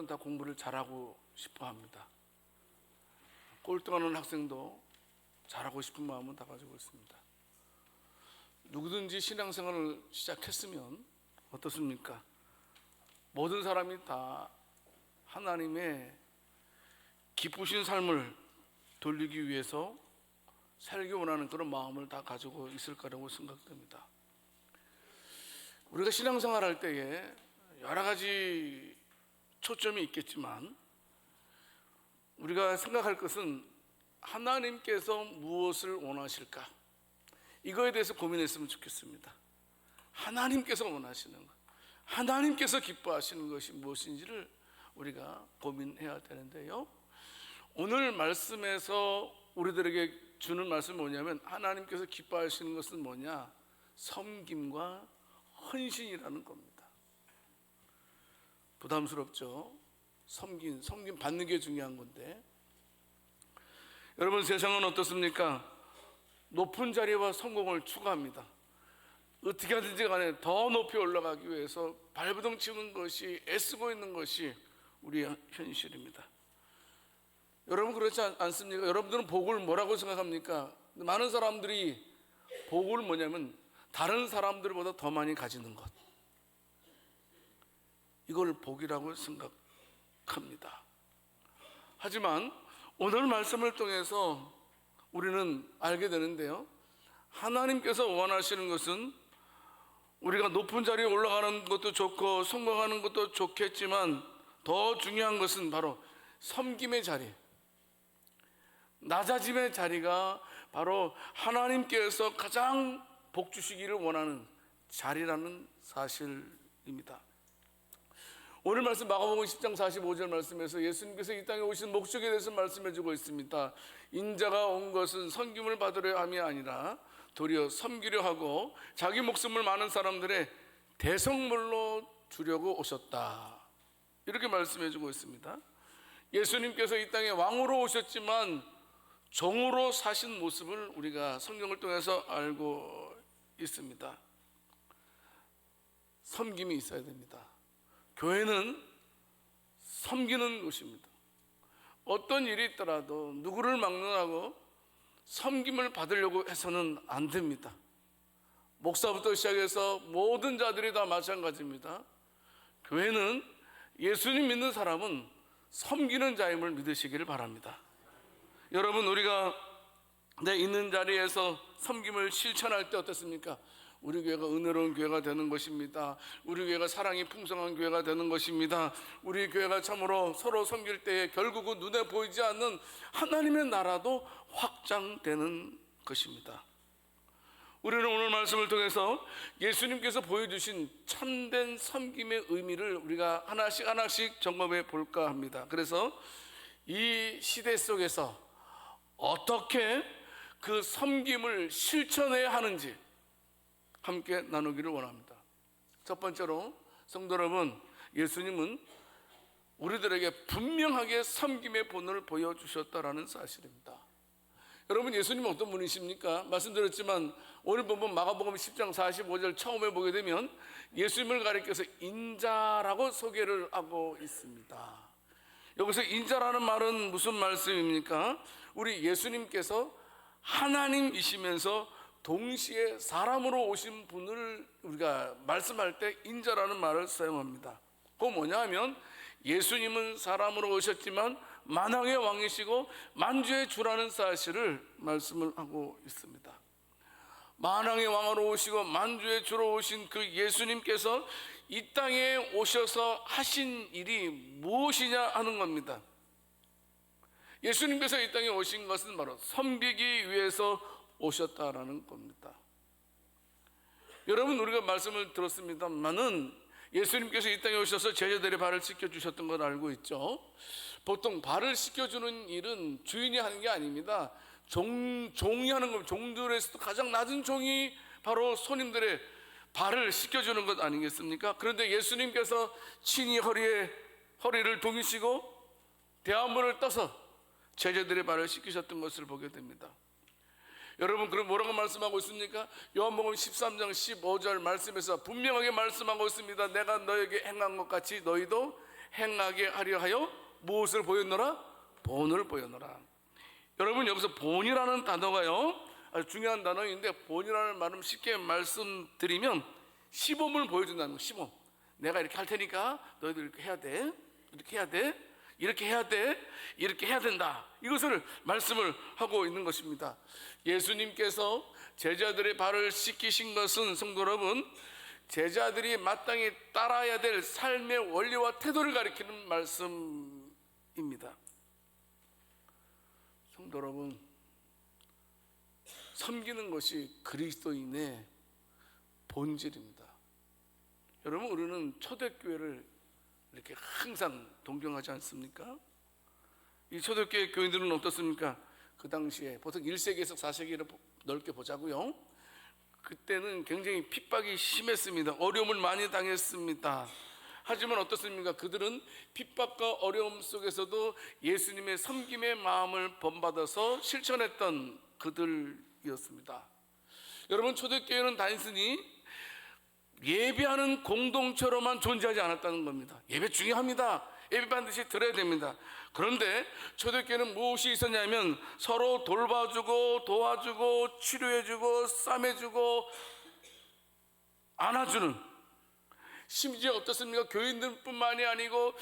사람은 다 공부를 잘하고 싶어 합니다. 꼴등하는 학생도 잘하고 싶은 마음은 다 가지고 있습니다. 누구든지 신앙생활을 시작했으면 어떻습니까? 모든 사람이 다 하나님의 기쁘신 삶을 돌리기 위해서 살기 원하는 그런 마음을 다 가지고 있을 거라고 생각됩니다. 우리가 신앙생활 할 때에 여러 가지 초점이 있겠지만 우리가 생각할 것은 하나님께서 무엇을 원하실까? 이거에 대해서 고민했으면 좋겠습니다. 하나님께서 원하시는 것, 하나님께서 기뻐하시는 것이 무엇인지를 우리가 고민해야 되는데요, 오늘 말씀에서 우리들에게 주는 말씀이 뭐냐면 하나님께서 기뻐하시는 것은 뭐냐? 섬김과 헌신이라는 겁니다. 부담스럽죠? 섬김 받는 게 중요한 건데, 여러분 세상은 어떻습니까? 높은 자리와 성공을 추구합니다. 어떻게 하든지 간에 더 높이 올라가기 위해서 발버둥 치는 것이, 애쓰고 있는 것이 우리의 현실입니다. 여러분 그렇지 않습니까? 여러분들은 복을 뭐라고 생각합니까? 많은 사람들이 복을 뭐냐면 다른 사람들보다 더 많이 가지는 것, 이걸 복이라고 생각합니다. 하지만 오늘 말씀을 통해서 우리는 알게 되는데요, 하나님께서 원하시는 것은 우리가 높은 자리에 올라가는 것도 좋고 성공하는 것도 좋겠지만 더 중요한 것은 바로 섬김의 자리, 낮아짐의 자리가 바로 하나님께서 가장 복 주시기를 원하는 자리라는 사실입니다. 오늘 말씀 마가복음 10장 45절 말씀에서 예수님께서 이 땅에 오신 목적에 대해서 말씀해 주고 있습니다. 인자가 온 것은 섬김을 받으려 함이 아니라 도리어 섬기려 하고 자기 목숨을 많은 사람들의 대성물로 주려고 오셨다, 이렇게 말씀해 주고 있습니다. 예수님께서 이 땅에 왕으로 오셨지만 종으로 사신 모습을 우리가 성경을 통해서 알고 있습니다. 섬김이 있어야 됩니다. 교회는 섬기는 곳입니다. 어떤 일이 있더라도 누구를 막론하고 섬김을 받으려고 해서는 안 됩니다. 목사부터 시작해서 모든 자들이 다 마찬가지입니다. 교회는 예수님 믿는 사람은 섬기는 자임을 믿으시기를 바랍니다. 여러분, 우리가 내 있는 자리에서 섬김을 실천할 때 어떻습니까? 우리 교회가 은혜로운 교회가 되는 것입니다. 우리 교회가 사랑이 풍성한 교회가 되는 것입니다. 우리 교회가 참으로 서로 섬길 때에 결국은 눈에 보이지 않는 하나님의 나라도 확장되는 것입니다. 우리는 오늘 말씀을 통해서 예수님께서 보여주신 참된 섬김의 의미를 우리가 하나씩 점검해 볼까 합니다. 그래서 이 시대 속에서 어떻게 그 섬김을 실천해야 하는지 함께 나누기를 원합니다. 첫 번째로 성도 여러분, 예수님은 우리들에게 분명하게 섬김의 본을 보여주셨다라는 사실입니다. 여러분, 예수님은 어떤 분이십니까? 말씀드렸지만 오늘 본문 마가복음 10장 45절 처음에 보게 되면 예수님을 가리켜서 인자라고 소개를 하고 있습니다. 여기서 인자라는 말은 무슨 말씀입니까? 우리 예수님께서 하나님이시면서 동시에 사람으로 오신 분을 우리가 말씀할 때 인자라는 말을 사용합니다. 그건 뭐냐 하면 예수님은 사람으로 오셨지만 만왕의 왕이시고 만주의 주라는 사실을 말씀을 하고 있습니다. 만왕의 왕으로 오시고 만주의 주로 오신 그 예수님께서 이 땅에 오셔서 하신 일이 무엇이냐 하는 겁니다. 예수님께서 이 땅에 오신 것은 바로 섬기기 위해서 오셨다라는 겁니다. 여러분, 우리가 말씀을 들었습니다만은 예수님께서 이 땅에 오셔서 제자들의 발을 씻겨주셨던 걸 알고 있죠. 보통 발을 씻겨주는 일은 주인이 하는 게 아닙니다. 종이 하는 겁니다. 종들에서도 가장 낮은 종이 바로 손님들의 발을 씻겨주는 것 아니겠습니까? 그런데 예수님께서 친히 허리를 동이시고 대화물을 떠서 제자들의 발을 씻기셨던 것을 보게 됩니다. 여러분, 그럼 뭐라고 말씀하고 있습니까? 요한복음 13장 15절 말씀에서 분명하게 말씀하고 있습니다. 내가 너에게 행한 것 같이 너희도 행하게 하려 하여 무엇을 보였노라? 본을 보였노라. 여러분, 여기서 본이라는 단어가요 아주 중요한 단어인데, 본이라는 말은 쉽게 말씀드리면 시범을 보여준다는 거. 시범. 내가 이렇게 할 테니까 너희들 이렇게 해야 돼, 이렇게 해야 돼, 이렇게 해야 돼, 이렇게 해야 된다. 이것을 말씀을 하고 있는 것입니다. 예수님께서 제자들의 발을 씻기신 것은, 성도 여러분, 제자들이 마땅히 따라야 될 삶의 원리와 태도를 가리키는 말씀입니다. 성도 여러분, 섬기는 것이 그리스도인의 본질입니다. 여러분, 우리는 초대교회를 이렇게 항상 동경하지 않습니까? 이 초대교회 교인들은 어떻습니까? 그 당시에 보통 1세기에서 4세기를 넓게 보자고요. 그때는 굉장히 핍박이 심했습니다. 어려움을 많이 당했습니다. 하지만 어떻습니까? 그들은 핍박과 어려움 속에서도 예수님의 섬김의 마음을 본받아서 실천했던 그들이었습니다. 여러분, 초대교회는 단순히 예배하는 공동체로만 존재하지 않았다는 겁니다. 예배 중요합니다. 예배 반드시 드려야 됩니다. 그런데 초대교회는 무엇이 있었냐면 서로 돌봐주고 도와주고 치료해주고 싸매주고 안아주는, 심지어 어떻습니까? 교인들뿐만이 아니고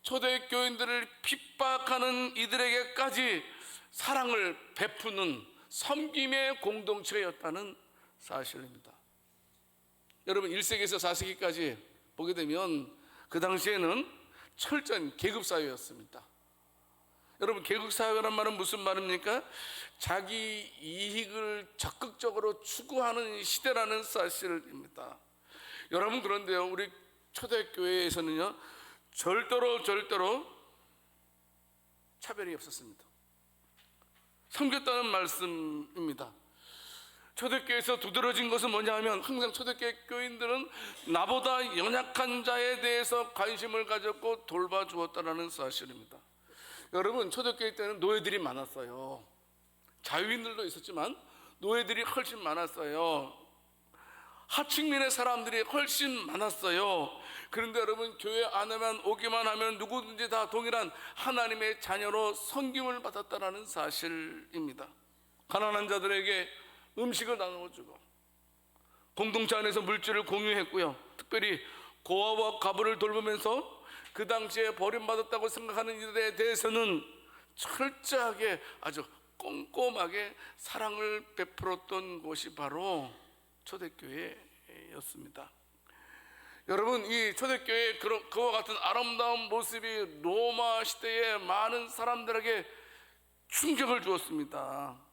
초대교인들을 핍박하는 이들에게까지 사랑을 베푸는 섬김의 공동체였다는 사실입니다. 여러분, 1세기에서 4세기까지 보게 되면 그 당시에는 철저한 계급사회였습니다. 여러분, 계급사회란 말은 무슨 말입니까? 자기 이익을 적극적으로 추구하는 시대라는 사실입니다. 여러분, 그런데요, 우리 초대교회에서는요 절대로 차별이 없었습니다. 섬겼다는 말씀입니다. 초대교회에서 두드러진 것은 뭐냐 하면 항상 초대교회 교인들은 나보다 연약한 자에 대해서 관심을 가졌고 돌봐주었다는 사실입니다. 여러분, 초대교회 때는 노예들이 많았어요. 자유인들도 있었지만 노예들이 훨씬 많았어요. 하층민의 사람들이 훨씬 많았어요. 그런데 여러분, 교회 안에만 오기만 하면 누구든지 다 동일한 하나님의 자녀로 섬김을 받았다는 사실입니다. 가난한 자들에게 음식을 나누어주고 공동체 안에서 물질을 공유했고요. 특별히 고아와 과부를 돌보면서 그 당시에 버림받았다고 생각하는 이들에 대해서는 철저하게 아주 꼼꼼하게 사랑을 베풀었던 곳이 바로 초대교회였습니다. 여러분, 이 초대교회의 그와 같은 아름다운 모습이 로마 시대의 많은 사람들에게 충격을 주었습니다.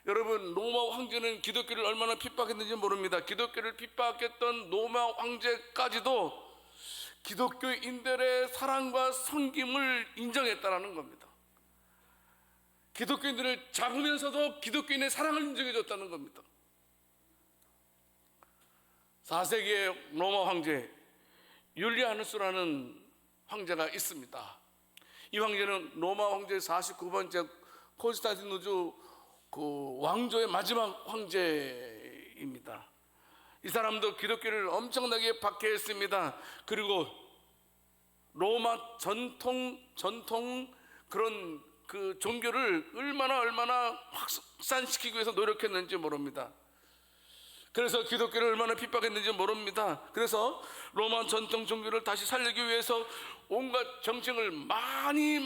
여러분, 로마 황제는 기독교를 얼마나 핍박했는지 모릅니다. 기독교를 핍박했던 로마 황제까지도 기독교인들의 사랑과 섬김을 인정했다는 겁니다. 기독교인들을 잡으면서도 기독교인의 사랑을 인정해줬다는 겁니다. 4세기의 로마 황제 율리아누스라는 황제가 있습니다. 이 황제는 로마 황제 49번째 콘스탄티누스 그 왕조의 마지막 황제입니다. 이 사람도 기독교를 엄청나게 박해했습니다. 그리고 로마 전통 그런 그 종교를 얼마나 확산시키기 위해서 노력했는지 모릅니다. 그래서 기독교를 얼마나 핍박했는지 모릅니다. 그래서 로마 전통 종교를 다시 살리기 위해서 온갖 정책을 많이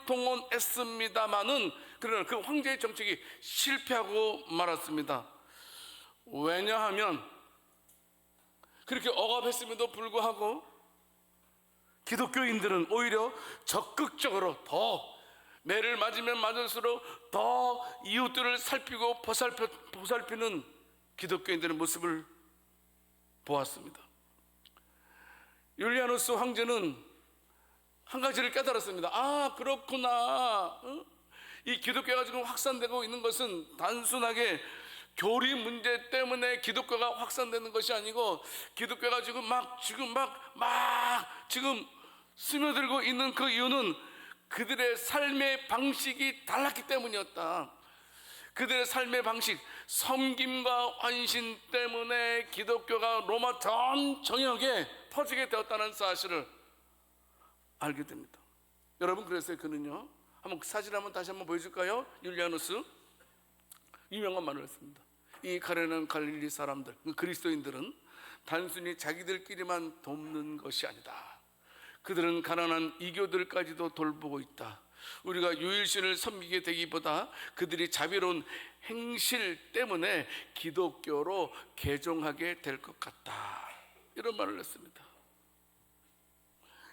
동원했습니다마는 그러나 그 황제의 정책이 실패하고 말았습니다. 왜냐하면 그렇게 억압했음에도 불구하고 기독교인들은 오히려 적극적으로 더 매를 맞으면 맞을수록 더 이웃들을 살피고 보살피는 기독교인들의 모습을 보았습니다. 율리아누스 황제는 한 가지를 깨달았습니다. 아, 그렇구나. 이 기독교가 지금 확산되고 있는 것은 단순하게 교리 문제 때문에 기독교가 확산되는 것이 아니고 기독교가 지금 스며들고 있는 그 이유는 그들의 삶의 방식이 달랐기 때문이었다. 그들의 삶의 방식, 섬김과 헌신 때문에 기독교가 로마 전 전역에 퍼지게 되었다는 사실을 알게 됩니다. 여러분, 그래서 그는요, 한번 사진 한번 다시 한번 보여줄까요? 율리아누스, 유명한 말을 했습니다. 이 가련한 갈릴리 사람들, 그리스도인들은 단순히 자기들끼리만 돕는 것이 아니다. 그들은 가난한 이교들까지도 돌보고 있다. 우리가 유일신을 섬기게 되기보다 그들이 자비로운 행실 때문에 기독교로 개종하게 될 것 같다. 이런 말을 했습니다.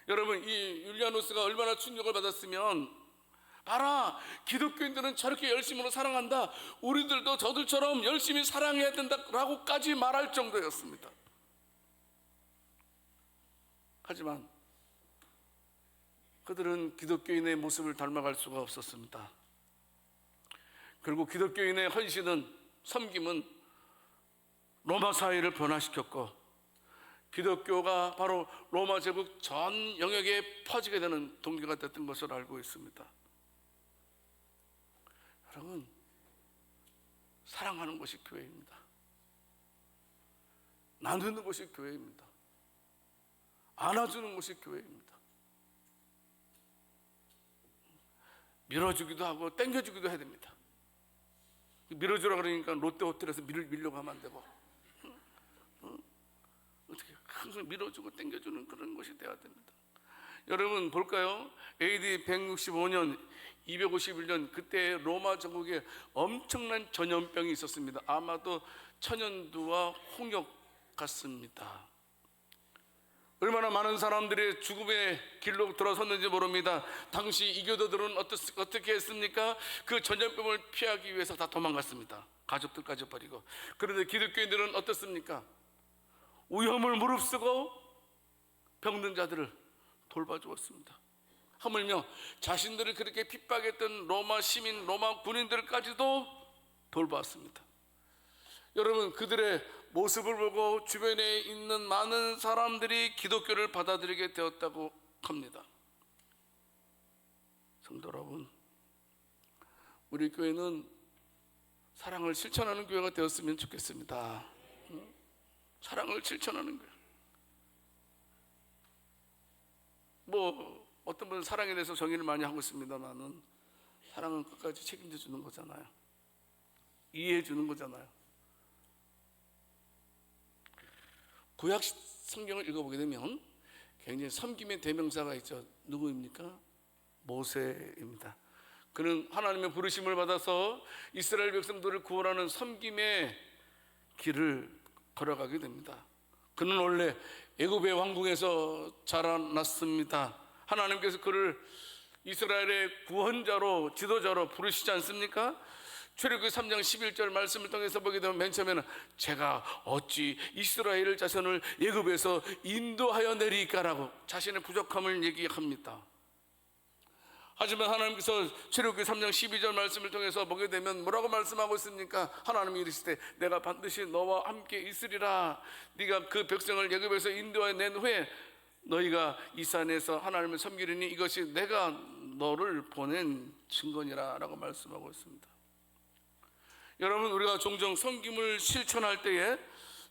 여러분, 이 율리아누스가 얼마나 충격을 받았으면, 봐라, 기독교인들은 저렇게 열심으로 사랑한다, 우리들도 저들처럼 열심히 사랑해야 된다라고까지 말할 정도였습니다. 하지만 그들은 기독교인의 모습을 닮아갈 수가 없었습니다. 결국 기독교인의 헌신은, 섬김은 로마 사회를 변화시켰고, 기독교가 바로 로마 제국 전 영역에 퍼지게 되는 동기가 됐던 것을 알고 있습니다. 여러분, 사랑하는 것이 교회입니다. 나누는 것이 교회입니다. 안아주는 것이 교회입니다. 밀어주기도 하고 땡겨주기도 해야 됩니다. 밀어주라 그러니까 롯데호텔에서 밀려고 하면 안 되고, 어떻게 항상 밀어주고 땡겨주는 그런 것이 돼야 됩니다. 여러분, 볼까요? AD 165년 251년 그때 로마 전국에 엄청난 전염병이 있었습니다. 아마도 천연두와 홍역 같습니다. 얼마나 많은 사람들이 죽음의 길로 들어섰는지 모릅니다. 당시 이교도들은 어떻게 했습니까? 그 전염병을 피하기 위해서 다 도망갔습니다. 가족들까지 버리고. 그런데 기독교인들은 어떻습니까? 위험을 무릅쓰고 병든 자들을 돌봐주었습니다. 하물며 자신들을 그렇게 핍박했던 로마 시민, 로마 군인들까지도 돌봤습니다. 여러분, 그들의 모습을 보고 주변에 있는 많은 사람들이 기독교를 받아들이게 되었다고 합니다. 성도 여러분, 우리 교회는 사랑을 실천하는 교회가 되었으면 좋겠습니다. 사랑을 실천하는 교회. 어떤 분은 사랑에 대해서 정의를 많이 하고 있습니다만은, 사랑은 끝까지 책임져 주는 거잖아요. 이해해 주는 거잖아요. 구약 성경을 읽어보게 되면 굉장히 섬김의 대명사가 있죠. 누구입니까? 모세입니다. 그는 하나님의 부르심을 받아서 이스라엘 백성들을 구원하는 섬김의 길을 걸어가게 됩니다. 그는 원래 애굽의 왕궁에서 자라났습니다. 하나님께서 그를 이스라엘의 구원자로, 지도자로 부르시지 않습니까? 출애굽기 3장 11절 말씀을 통해서 보게 되면 맨 처음에는 제가 어찌 이스라엘 자손을 애굽에서 인도하여 내리까라고 자신의 부족함을 얘기합니다. 하지만 하나님께서 출애굽기 3장 12절 말씀을 통해서 보게 되면 뭐라고 말씀하고 있습니까? 하나님이 이르시되 내가 반드시 너와 함께 있으리라. 네가 그 백성을 애굽에서 인도하여 낸 후에 너희가 이 산에서 하나님을 섬기리니 이것이 내가 너를 보낸 증거니라 라고 말씀하고 있습니다. 여러분, 우리가 종종 섬김을 실천할 때에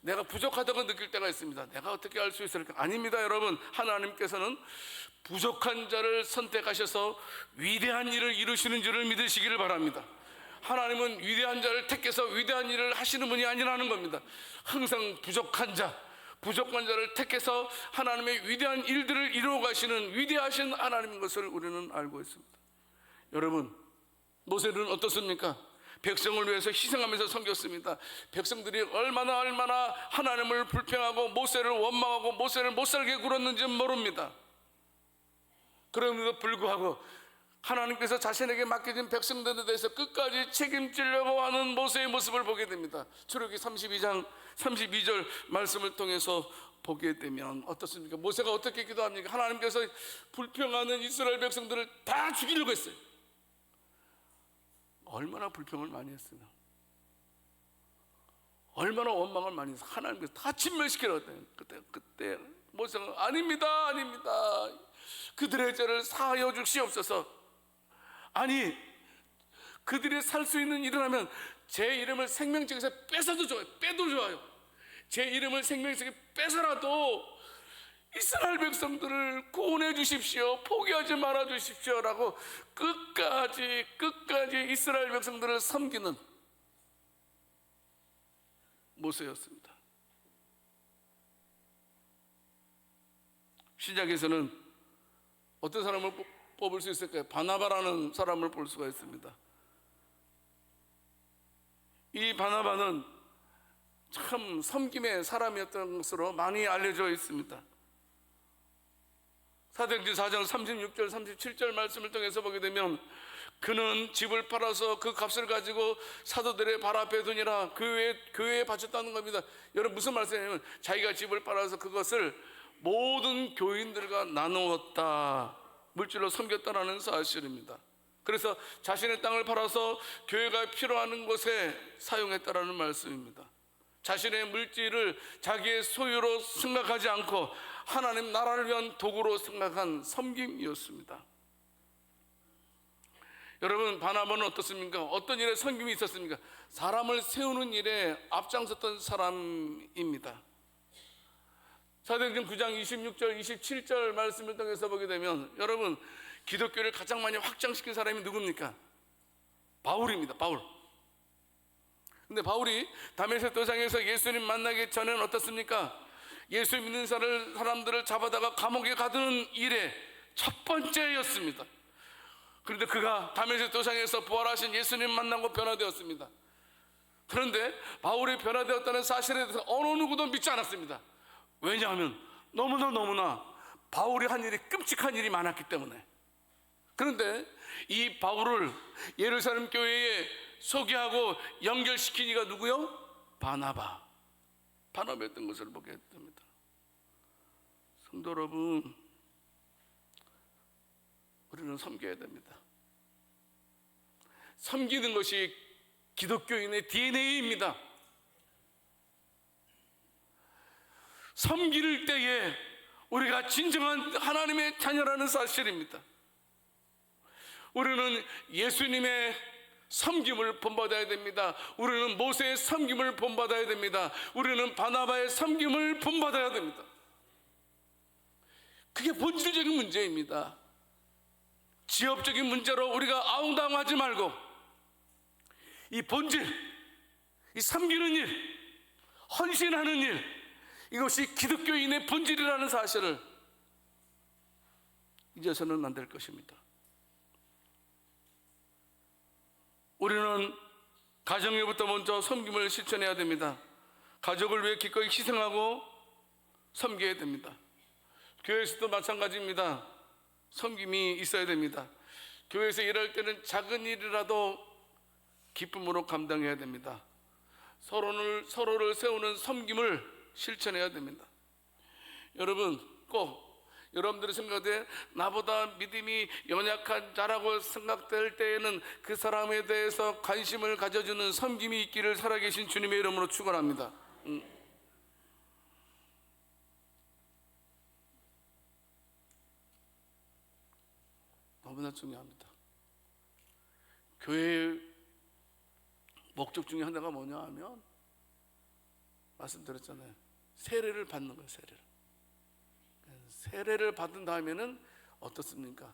내가 부족하다고 느낄 때가 있습니다. 내가 어떻게 할 수 있을까? 아닙니다. 여러분, 하나님께서는 부족한 자를 선택하셔서 위대한 일을 이루시는 줄을 믿으시기를 바랍니다. 하나님은 위대한 자를 택해서 위대한 일을 하시는 분이 아니라는 겁니다. 항상 부족한 자를 택해서 하나님의 위대한 일들을 이루어 가시는 위대하신 하나님인 것을 우리는 알고 있습니다. 여러분, 모세는 어떻습니까? 백성을 위해서 희생하면서 섬겼습니다. 백성들이 얼마나 하나님을 불평하고 모세를 원망하고 모세를 못살게 굴었는지 모릅니다. 그럼에도 불구하고 하나님께서 자신에게 맡겨진 백성들에 대해서 끝까지 책임지려고 하는 모세의 모습을 보게 됩니다. 출애굽기 32장 32절 말씀을 통해서 보게 되면 어떻습니까? 모세가 어떻게 기도합니까? 하나님께서 불평하는 이스라엘 백성들을 다 죽이려고 했어요. 얼마나 불평을 많이 했어요. 얼마나 원망을 많이 해서 하나님께서 다 진멸시키려고 했대요. 그때 모세가 아닙니다. 그들의 죄를 사하여 주시옵소서. 아니, 그들이 살 수 있는 일을 하면 제 이름을 생명책에서 뺏어도 좋아요. 빼도 좋아요. 제 이름을 생명책에 뺏어라도 이스라엘 백성들을 구원해 주십시오, 포기하지 말아 주십시오라고 끝까지 이스라엘 백성들을 섬기는 모세였습니다. 시작에서는 어떤 사람을 뽑을 수 있을까요? 바나바라는 사람을 볼 수가 있습니다. 이 바나바는 참 섬김의 사람이었던 것으로 많이 알려져 있습니다. 사도행전 4장 36절 37절 말씀을 통해서 보게 되면 그는 집을 팔아서 그 값을 가지고 사도들의 발 앞에 두니라 교회에 바쳤다는 겁니다. 여러분 무슨 말씀이냐면 자기가 집을 팔아서 그것을 모든 교인들과 나누었다, 물질로 섬겼다라는 사실입니다. 그래서 자신의 땅을 팔아서 교회가 필요한 곳에 사용했다라는 말씀입니다. 자신의 물질을 자기의 소유로 생각하지 않고 하나님 나라를 위한 도구로 생각한 섬김이었습니다. 여러분 바나바는 어떻습니까? 어떤 일에 섬김이 있었습니까? 사람을 세우는 일에 앞장섰던 사람입니다. 사도행전 9장 26절 27절 말씀을 통해서 보게 되면 여러분 기독교를 가장 많이 확장시킨 사람이 누굽니까? 바울입니다. 바울. 근데 바울이 다메섹 도상에서 예수님 만나기 전에는 어떻습니까? 예수 믿는 사람들을 잡아다가 감옥에 가두는 일의 첫 번째였습니다. 그런데 그가 다메섹 도상에서 부활하신 예수님 만나고 변화되었습니다. 그런데 바울이 변화되었다는 사실에 대해서 어느 누구도 믿지 않았습니다. 왜냐하면 너무나 바울이 한 일이 끔찍한 일이 많았기 때문에. 그런데 이 바울을 예루살렘 교회에 소개하고 연결시킨 이가 누구요? 바나바였던 것을 보게 됩니다. 성도 여러분, 우리는 섬겨야 됩니다. 섬기는 것이 기독교인의 DNA입니다. 섬길 때에 우리가 진정한 하나님의 자녀라는 사실입니다. 우리는 예수님의 섬김을 본받아야 됩니다. 우리는 모세의 섬김을 본받아야 됩니다. 우리는 바나바의 섬김을 본받아야 됩니다. 그게 본질적인 문제입니다. 지역적인 문제로 우리가 아웅다웅하지 말고 이 본질, 이 섬기는 일, 헌신하는 일, 이것이 기독교인의 본질이라는 사실을 잊어서는 안 될 것입니다. 우리는 가정에부터 먼저 섬김을 실천해야 됩니다. 가족을 위해 기꺼이 희생하고 섬겨야 됩니다. 교회에서도 마찬가지입니다. 섬김이 있어야 됩니다. 교회에서 일할 때는 작은 일이라도 기쁨으로 감당해야 됩니다. 서로를 세우는 섬김을 실천해야 됩니다. 여러분 꼭 여러분들이 생각에 나보다 믿음이 연약한 자라고 생각될 때에는 그 사람에 대해서 관심을 가져주는 섬김이 있기를 살아계신 주님의 이름으로 축원합니다. 너무나 중요합니다. 교회의 목적 중에 하나가 뭐냐 하면 말씀드렸잖아요. 세례를 받는 거예요. 세례를 받은 다음에는 어떻습니까?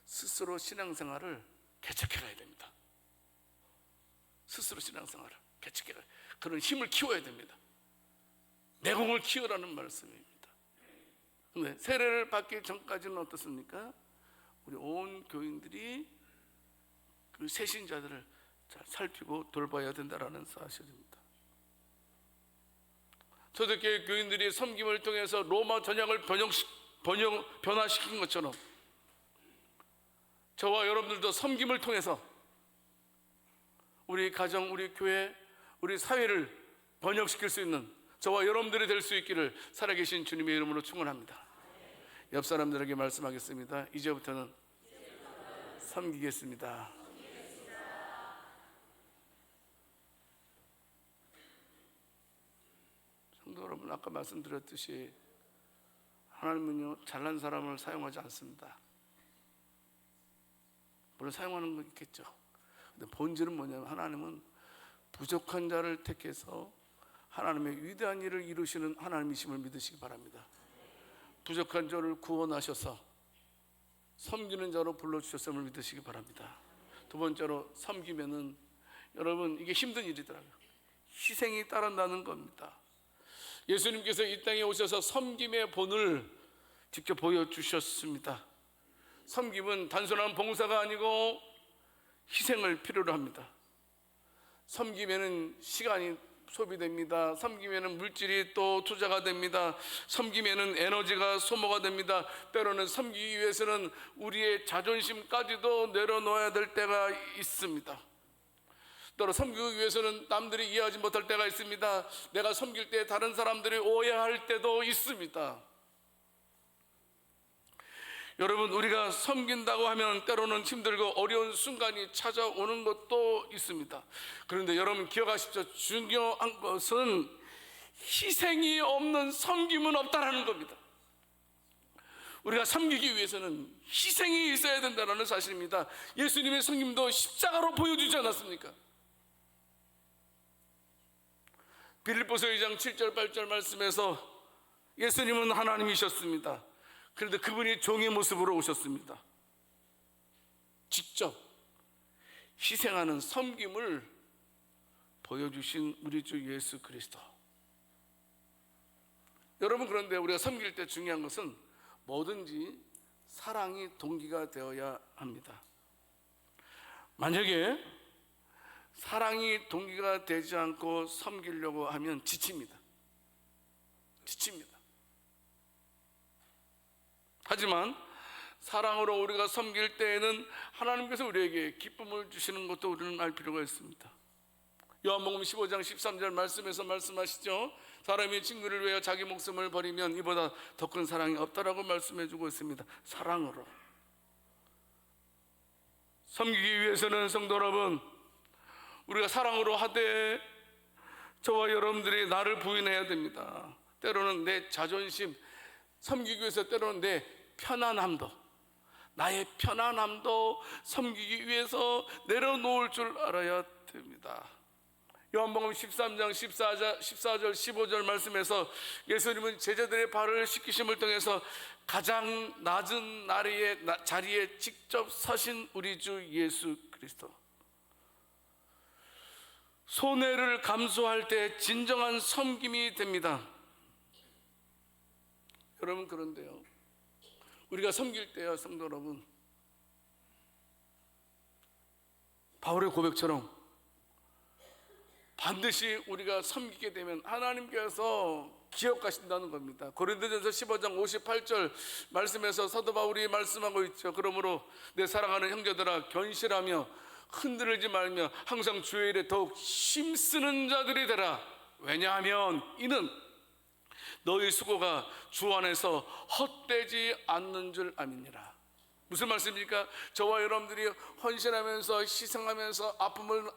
스스로 신앙생활을 개척해가야 됩니다. 스스로 신앙생활을 개척해가야, 그런 힘을 키워야 됩니다. 내공을 키우라는 말씀입니다. 근데 세례를 받기 전까지는 어떻습니까? 우리 온 교인들이 그 새신자들을 잘 살피고 돌봐야 된다는 사실입니다. 초대교회 교인들이 섬김을 통해서 로마 전약을 변화시킨 것처럼 저와 여러분들도 섬김을 통해서 우리 가정, 우리 교회, 우리 사회를 번역시킬 수 있는 저와 여러분들이 될 수 있기를 살아계신 주님의 이름으로 축원합니다. 옆 사람들에게 말씀하겠습니다. 이제부터는 섬기겠습니다. 성도 여러분, 아까 말씀드렸듯이 하나님은요 잘난 사람을 사용하지 않습니다. 물론 사용하는 건 있겠죠. 근데 본질은 뭐냐면 하나님은 부족한 자를 택해서 하나님의 위대한 일을 이루시는 하나님이심을 믿으시기 바랍니다. 부족한 저를 구원하셔서 섬기는 자로 불러주셨음을 믿으시기 바랍니다. 두 번째로, 섬기면은 여러분 이게 힘든 일이더라고요. 희생이 따른다는 겁니다. 예수님께서 이 땅에 오셔서 섬김의 본을 직접 보여주셨습니다. 섬김은 단순한 봉사가 아니고 희생을 필요로 합니다. 섬김에는 시간이 소비됩니다. 섬김에는 물질이 또 투자가 됩니다. 섬김에는 에너지가 소모가 됩니다. 때로는 섬기기 위해서는 우리의 자존심까지도 내려놓아야 될 때가 있습니다. 또는 섬기기 위해서는 남들이 이해하지 못할 때가 있습니다. 내가 섬길 때 다른 사람들이 오해할 때도 있습니다. 여러분, 우리가 섬긴다고 하면 때로는 힘들고 어려운 순간이 찾아오는 것도 있습니다. 그런데 여러분 기억하십시오. 중요한 것은 희생이 없는 섬김은 없다라는 겁니다. 우리가 섬기기 위해서는 희생이 있어야 된다는 사실입니다. 예수님의 섬김도 십자가로 보여주지 않았습니까? 빌립보서 2장 7절 8절 말씀에서 예수님은 하나님이셨습니다. 그런데 그분이 종의 모습으로 오셨습니다. 직접 희생하는 섬김을 보여주신 우리 주 예수 그리스도. 여러분, 그런데 우리가 섬길 때 중요한 것은 뭐든지 사랑이 동기가 되어야 합니다. 만약에 사랑이 동기가 되지 않고 섬기려고 하면 지칩니다. 하지만 사랑으로 우리가 섬길 때에는 하나님께서 우리에게 기쁨을 주시는 것도 우리는 알 필요가 있습니다. 요한복음 15장 13절 말씀에서 말씀하시죠. 사람이 친구를 위하여 자기 목숨을 버리면 이보다 더 큰 사랑이 없다라고 말씀해주고 있습니다. 사랑으로 섬기기 위해서는 성도 여러분, 우리가 사랑으로 하되 저와 여러분들이 나를 부인해야 됩니다. 때로는 내 자존심, 섬기기 위해서 때로는 내 편안함도, 나의 편안함도 섬기기 위해서 내려놓을 줄 알아야 됩니다. 요한복음 13장 14절 15절 말씀에서 예수님은 제자들의 발을 씻기심을 통해서 가장 낮은 자리에 직접 서신 우리 주 예수 그리스도, 손해를 감수할 때 진정한 섬김이 됩니다. 여러분, 그런데요, 우리가 섬길 때요, 성도 여러분, 바울의 고백처럼 반드시 우리가 섬기게 되면 하나님께서 기억하신다는 겁니다. 고린도전서 15장 58절 말씀에서 사도 바울이 말씀하고 있죠. 그러므로 내 사랑하는 형제들아, 견실하며 흔들리지 말며 항상 주의 일에 더욱 힘쓰는 자들이 되라. 왜냐하면 이는 너희 수고가 주 안에서 헛되지 않는 줄 아미니라. 무슨 말씀입니까? 저와 여러분들이 헌신하면서 희생하면서 아픔을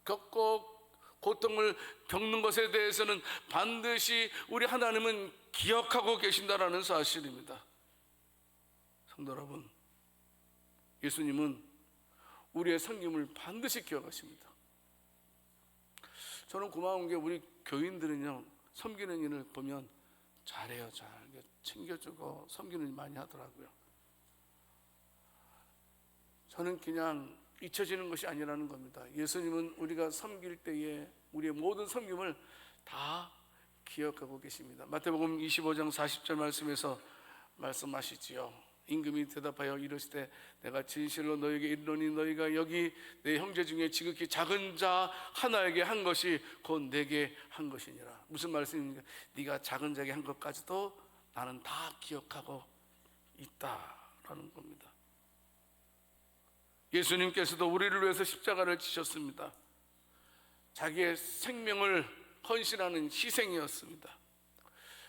겪고 고통을 겪는 것에 대해서는 반드시 우리 하나님은 기억하고 계신다라는 사실입니다. 성도 여러분, 예수님은 우리의 섬김을 반드시 기억하십니다. 저는 고마운 게 우리 교인들은요, 섬기는 일을 보면 잘해요. 잘 챙겨주고 섬기는 일 많이 하더라고요. 저는 그냥 잊혀지는 것이 아니라는 겁니다. 예수님은 우리가 섬길 때에 우리의 모든 섬김을 다 기억하고 계십니다. 마태복음 25장 40절 말씀에서 말씀하시지요. 임금이 대답하여 이르시되 내가 진실로 너에게 이르노니 너희가 여기 내 형제 중에 지극히 작은 자 하나에게 한 것이 곧 내게 한 것이니라. 무슨 말씀입니까? 네가 작은 자에게 한 것까지도 나는 다 기억하고 있다라는 겁니다. 예수님께서도 우리를 위해서 십자가를 지셨습니다. 자기의 생명을 헌신하는 희생이었습니다.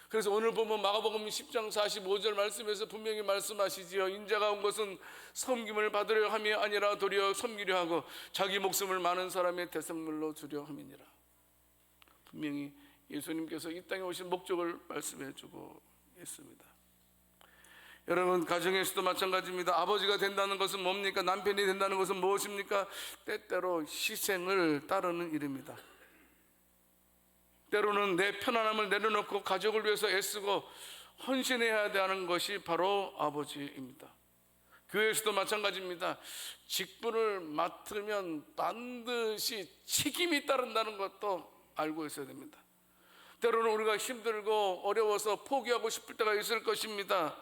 그래서 오늘 보면 마가복음 10장 45절 말씀에서 분명히 말씀하시지요. 인자가 온 것은 섬김을 받으려 함이 아니라 도리어 섬기려 하고 자기 목숨을 많은 사람의 대성물로 주려 함이니라. 분명히 예수님께서 이 땅에 오신 목적을 말씀해 주고 있습니다. 여러분, 가정에서도 마찬가지입니다. 아버지가 된다는 것은 뭡니까? 남편이 된다는 것은 무엇입니까? 때때로 희생을 따르는 일입니다. 때로는 내 편안함을 내려놓고 가족을 위해서 애쓰고 헌신해야 하는 것이 바로 아버지입니다. 교회에서도 마찬가지입니다. 직분을 맡으면 반드시 책임이 따른다는 것도 알고 있어야 됩니다. 때로는 우리가 힘들고 어려워서 포기하고 싶을 때가 있을 것입니다.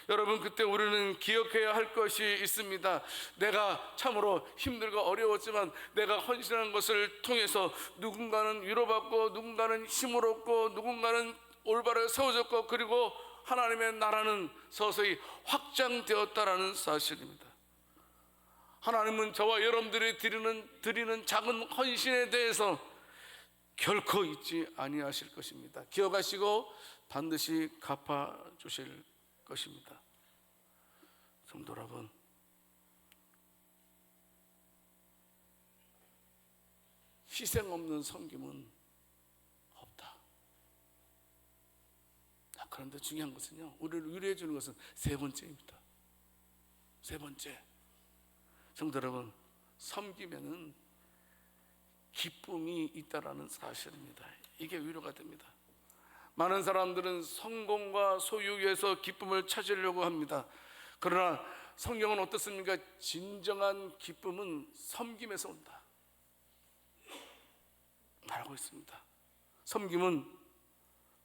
여러분, 그때 우리는 기억해야 할 것이 있습니다. 내가 참으로 힘들고 어려웠지만 내가 헌신한 것을 통해서 누군가는 위로받고, 누군가는 힘을 얻고, 누군가는 올바르게 세워졌고, 그리고 하나님의 나라는 서서히 확장되었다라는 사실입니다. 하나님은 저와 여러분들이 드리는 작은 헌신에 대해서 결코 잊지 아니하실 것입니다. 기억하시고 반드시 갚아주실 것입니다. 성도 여러분, 희생 없는 섬김은 없다. 그런데 중요한 것은요, 우리를 위로해 주는 것은 세 번째입니다. 세 번째, 성도 여러분, 섬기면은 기쁨이 있다라는 사실입니다. 이게 위로가 됩니다. 많은 사람들은 성공과 소유 위에서 기쁨을 찾으려고 합니다. 그러나 성경은 어떻습니까? 진정한 기쁨은 섬김에서 온다 말하고 있습니다. 섬김은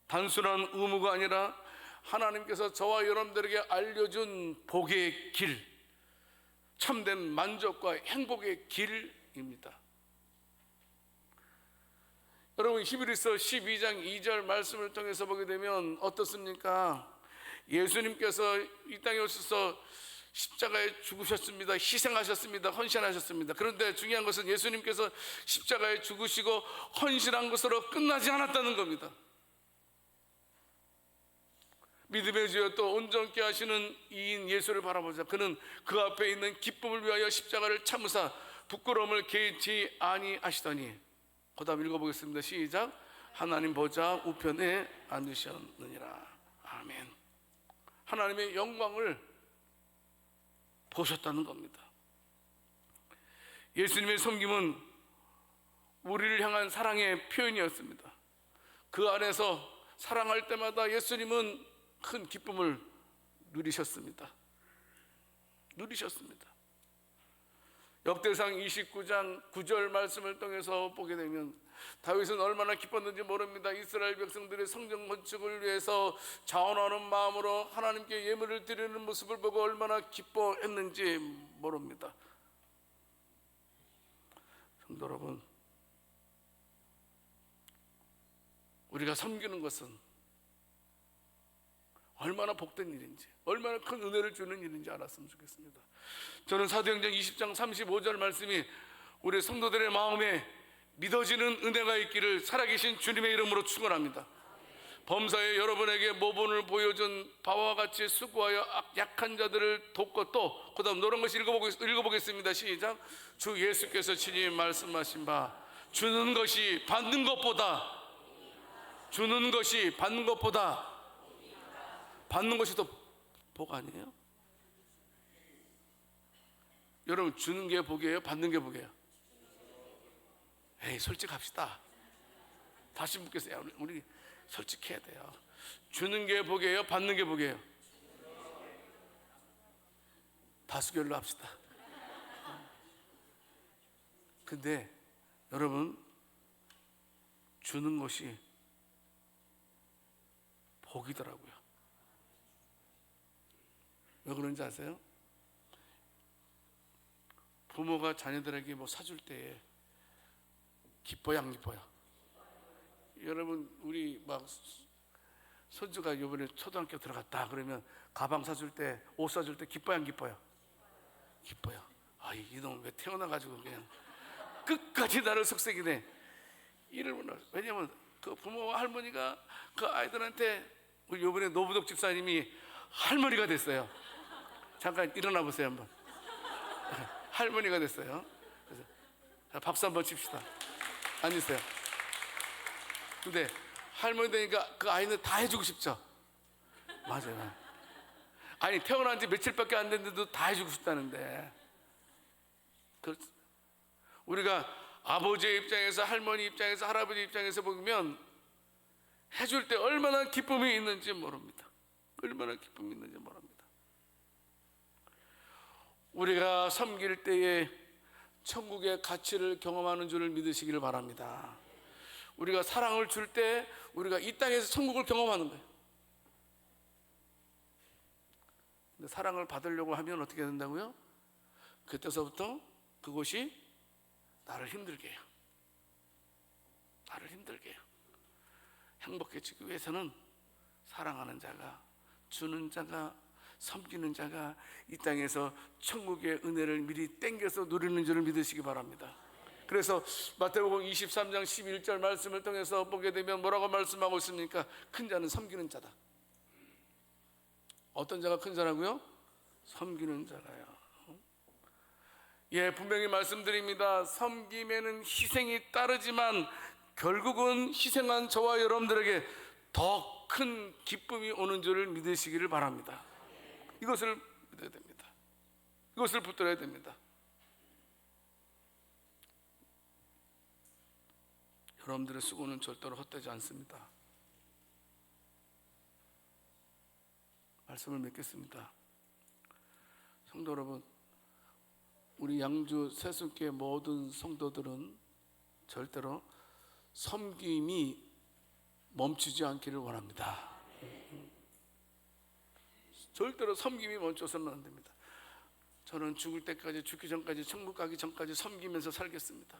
단순한 의무가 아니라 하나님께서 저와 여러분들에게 알려준 복의 길, 참된 만족과 행복의 길입니다. 여러분, 히브리서 12장 2절 말씀을 통해서 보게 되면 어떻습니까? 예수님께서 이 땅에 오셔서 십자가에 죽으셨습니다. 희생하셨습니다. 헌신하셨습니다. 그런데 중요한 것은 예수님께서 십자가에 죽으시고 헌신한 것으로 끝나지 않았다는 겁니다. 믿음의 주여 또 온전케 하시는 이인 예수를 바라보자. 그는 그 앞에 있는 기쁨을 위하여 십자가를 참으사 부끄러움을 개의치 아니하시더니, 그다음 읽어보겠습니다. 시작. 하나님 보좌 우편에 앉으셨느니라. 아멘. 하나님의 영광을 보셨다는 겁니다. 예수님의 섬김은 우리를 향한 사랑의 표현이었습니다. 그 안에서 사랑할 때마다 예수님은 큰 기쁨을 누리셨습니다. 역대상 29장 9절 말씀을 통해서 보게 되면 다윗은 얼마나 기뻤는지 모릅니다. 이스라엘 백성들의 성전 건축을 위해서 자원하는 마음으로 하나님께 예물을 드리는 모습을 보고 얼마나 기뻐했는지 모릅니다. 성도 여러분, 우리가 섬기는 것은 얼마나 복된 일인지, 얼마나 큰 은혜를 주는 일인지 알았으면 좋겠습니다. 저는 사도행전 20장 35절 말씀이 우리 성도들의 마음에 믿어지는 은혜가 있기를 살아계신 주님의 이름으로 축원합니다. 범사에 여러분에게 모본을 보여준 바와 같이 수고하여 약한 자들을 돕고, 또 그다음 노란 것이 읽어보겠습니다. 시작. 주 예수께서 친히 말씀하신 바 주는 것이 받는 것보다 받는 것이 더 복 아니에요? 여러분, 주는 게 복이에요? 받는 게 복이에요? 에이, 솔직합시다. 다시 묻겠어요. 우리 솔직해야 돼요. 주는 게 복이에요? 받는 게 복이에요? 다수결로 합시다. 근데 여러분, 주는 것이 복이더라고요. 왜 그런지 아세요? 부모가 자녀들에게 뭐 사줄 때 기뻐요, 안 기뻐요? 여러분, 우리 막 손주가 이번에 초등학교 들어갔다 그러면 가방 사줄 때, 옷 사줄 때 기뻐요, 안 기뻐요? 기뻐요. 아, 이놈 왜 태어나가지고 그냥 끝까지 나를 속삭이네. 왜냐면 그 부모와 할머니가 그 아이들한테, 우리 이번에 노부덕 집사님이 할머니가 됐어요. 잠깐 일어나 보세요 한번. 할머니가 됐어요. 그래서 박수 한번 칩시다. 앉으세요. 근데 할머니 되니까 그 아이는 다 해주고 싶죠. 맞아요. 아니, 태어난 지 며칠밖에 안 됐는데도 다 해주고 싶다는데, 우리가 아버지의 입장에서, 할머니 입장에서, 할아버지 입장에서 보면 해줄 때 얼마나 기쁨이 있는지 모릅니다. 얼마나 기쁨이 있는지 모릅니다. 우리가 섬길 때에 천국의 가치를 경험하는 줄을 믿으시기를 바랍니다. 우리가 사랑을 줄 때 우리가 이 땅에서 천국을 경험하는 거예요. 근데 사랑을 받으려고 하면 어떻게 된다고요? 그때서부터 그곳이 나를 힘들게 해요. 나를 힘들게 해요. 행복해지기 위해서는 사랑하는 자가, 주는 자가, 섬기는 자가 이 땅에서 천국의 은혜를 미리 땡겨서 누리는 줄을 믿으시기 바랍니다. 그래서 마태복음 23장 11절 말씀을 통해서 보게 되면 뭐라고 말씀하고 있습니까? 큰 자는 섬기는 자다. 어떤 자가 큰 자라고요? 섬기는 자가요. 예, 분명히 말씀드립니다. 섬김에는 희생이 따르지만 결국은 희생한 저와 여러분들에게 더 큰 기쁨이 오는 줄을 믿으시기를 바랍니다. 이것을 믿어야 됩니다. 이것을 붙들어야 됩니다. 여러분들의 수고는 절대로 헛되지 않습니다. 말씀을 맺겠습니다. 성도 여러분, 우리 양주 세숫교회 모든 성도들은 절대로 섬김이 멈추지 않기를 원합니다. 절대로 섬김이 멈춰서는 안 됩니다. 저는 죽을 때까지, 죽기 전까지, 천국 가기 전까지 섬기면서 살겠습니다.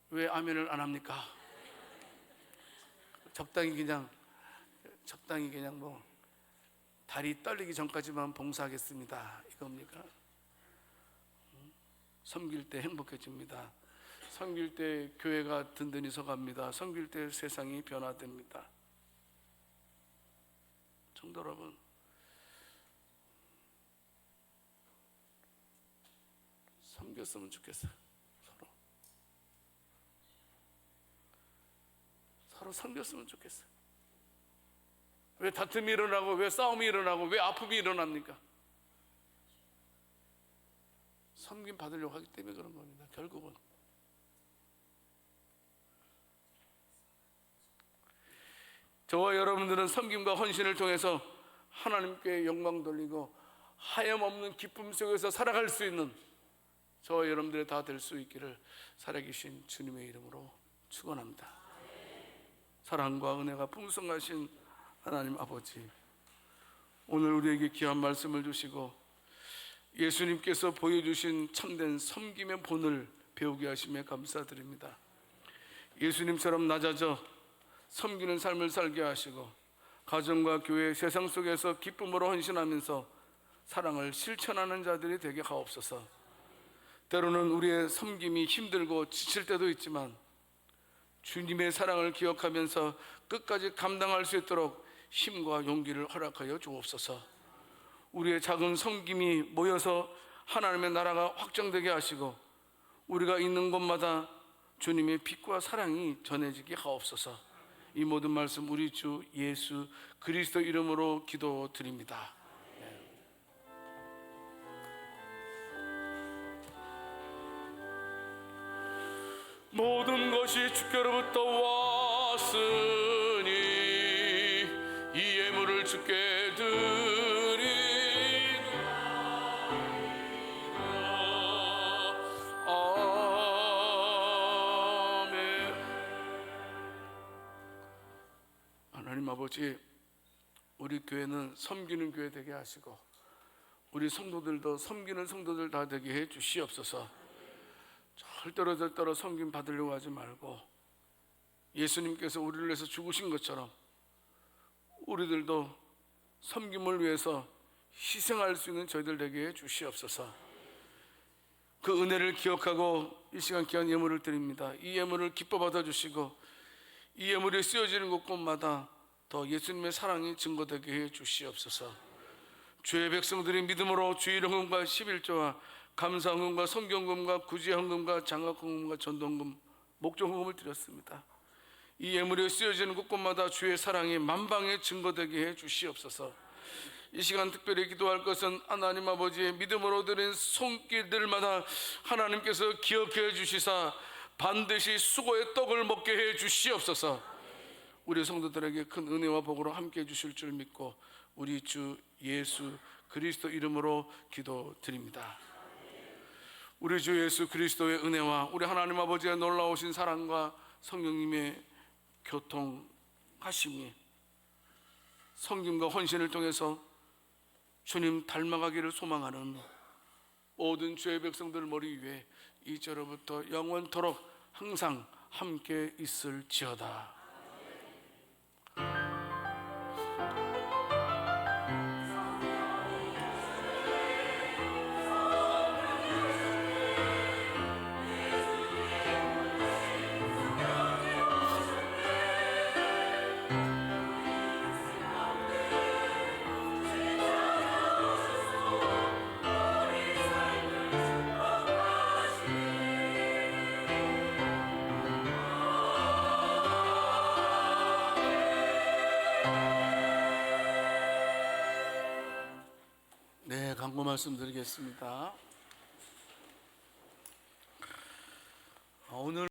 왜 아멘을 안 합니까? 적당히 그냥 뭐 다리 떨리기 전까지만 봉사하겠습니다, 이겁니까? 섬길 때 행복해집니다. 섬길 때 교회가 든든히 서갑니다. 섬길 때 세상이 변화됩니다. 성도 여러분, 섬겼으면 좋겠어요. 서로 섬겼으면 좋겠어요. 왜 다툼이 일어나고, 왜 싸움이 일어나고, 왜 아픔이 일어납니까? 섬김 받으려고 하기 때문에 그런 겁니다. 결국은 저와 여러분들은 섬김과 헌신을 통해서 하나님께 영광 돌리고 하염없는 기쁨 속에서 살아갈 수 있는 저와 여러분들이 다 될 수 있기를 살아계신 주님의 이름으로 축원합니다. 사랑과 은혜가 풍성하신 하나님 아버지, 오늘 우리에게 귀한 말씀을 주시고 예수님께서 보여주신 참된 섬김의 본을 배우게 하심에 감사드립니다. 예수님처럼 낮아져 섬기는 삶을 살게 하시고 가정과 교회, 세상 속에서 기쁨으로 헌신하면서 사랑을 실천하는 자들이 되게 하옵소서. 때로는 우리의 섬김이 힘들고 지칠 때도 있지만 주님의 사랑을 기억하면서 끝까지 감당할 수 있도록 힘과 용기를 허락하여 주옵소서. 우리의 작은 섬김이 모여서 하나님의 나라가 확장되게 하시고 우리가 있는 곳마다 주님의 빛과 사랑이 전해지게 하옵소서. 이 모든 말씀 우리 주 예수 그리스도 이름으로 기도드립니다. 모든 것이 주께로부터 왔으니 이 예물을 주께 드리노라. 아멘. 하나님 아버지, 우리 교회는 섬기는 교회 되게 하시고 우리 성도들도 섬기는 성도들 다 되게 해 주시옵소서. 절대로 섬김 받으려고 하지 말고 예수님께서 우리를 위해서 죽으신 것처럼 우리들도 섬김을 위해서 희생할 수 있는 저희들 되게 해 주시옵소서. 그 은혜를 기억하고 이 시간 귀한 예물을 드립니다. 이 예물을 기뻐 받아주시고 이 예물이 쓰여지는 곳곳마다 더 예수님의 사랑이 증거되게 해 주시옵소서. 주의 백성들이 믿음으로 주의 헌금과 11조와 감사헌금과 성경금과 구제헌금과 장학헌금과 전도헌금, 목적헌금을 드렸습니다. 이 예물이 쓰여지는 곳곳마다 주의 사랑이 만방에 증거되게 해 주시옵소서. 이 시간 특별히 기도할 것은 하나님 아버지의 믿음으로 드린 손길들마다 하나님께서 기억해 주시사 반드시 수고의 떡을 먹게 해 주시옵소서. 우리 성도들에게 큰 은혜와 복으로 함께 해주실 줄 믿고 우리 주 예수 그리스도 이름으로 기도드립니다. 우리 주 예수 그리스도의 은혜와 우리 하나님 아버지의 놀라우신 사랑과 성령님의 교통하심이 섬김과 헌신을 통해서 주님 닮아가기를 소망하는 모든 주의 백성들 머리 위에 이제로부터 영원토록 항상 함께 있을지어다. 네, 간구 말씀드리겠습니다. 오늘